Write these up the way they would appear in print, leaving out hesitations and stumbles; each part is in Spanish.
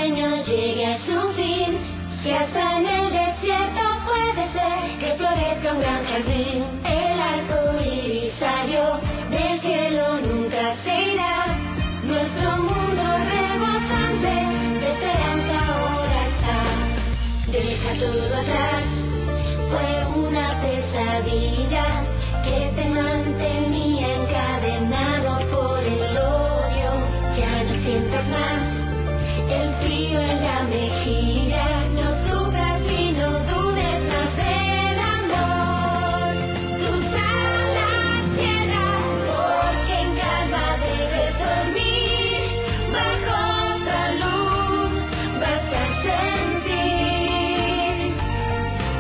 sueño llegue a su fin. Si hasta en el desierto puede ser que florezca un gran jardín. El arco iris salió del cielo, nunca se irá. Nuestro mundo rebosante de esperanza ahora está. Deja todo atrás, fue una pesadilla que te mantenía encadenado por el odio. Ya no sientas más el frío en la mejilla, no sufras y no dudes más del amor. Cruza la tierra porque en calma debes dormir. Bajo otra luz vas a sentir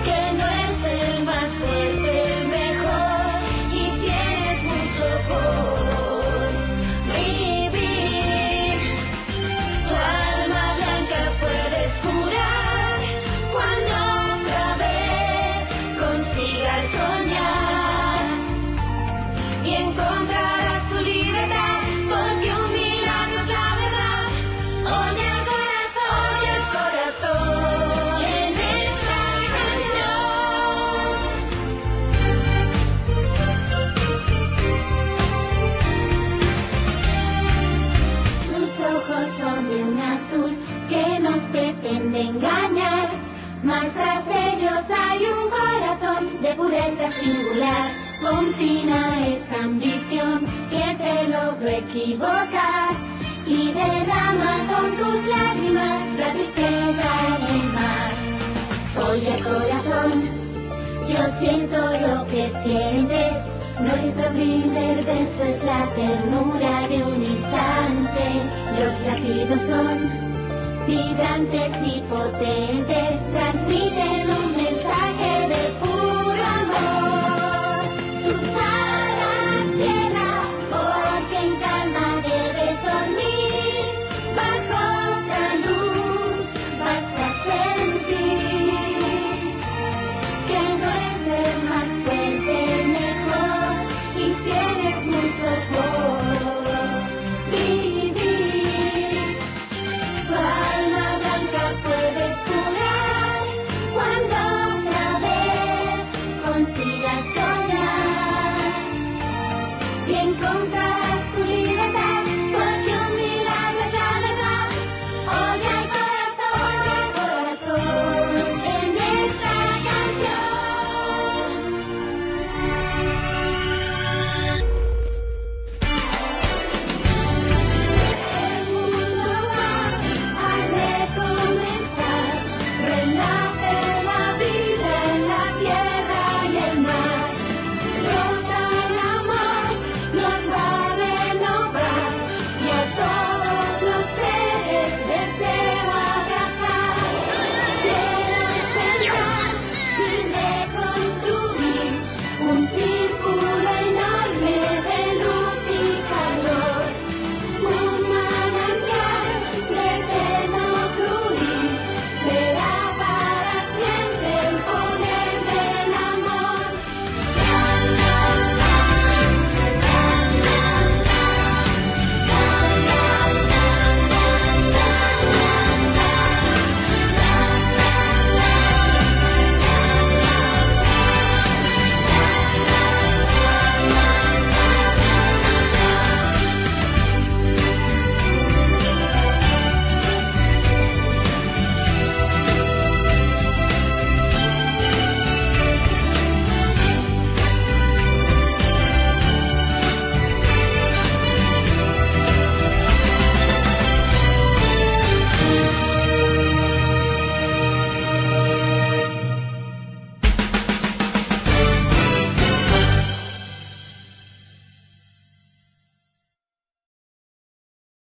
que no eres el más fuerte, el mejor, y tienes mucho por vivir. Tu alma blanca puedes curar cuando otra vez consigas soñar y encontrarás tu libertad, porque un milagro es la verdad. Oye el corazón en esta canción. Sus ojos son de un azul que nos pretende engañar, mas tras ellos hay un corazón de pureza singular. Confina esa ambición que te logró equivocar y derrama con tus lágrimas la tristeza en el mar. Oye corazón, yo siento lo que sientes. Nuestro primer beso es la ternura de un instante. Los latidos son vibrantes y potentes, transmiten un mensaje de puro amor. Cruza la tierra porque en calma debes dormir. Bajo otra luz vas a sentir que no eres el más fuerte, el mejor, y tienes mucho por vivir. Tu alma blanca puedes curar cuando otra vez consigas soñar y encontrar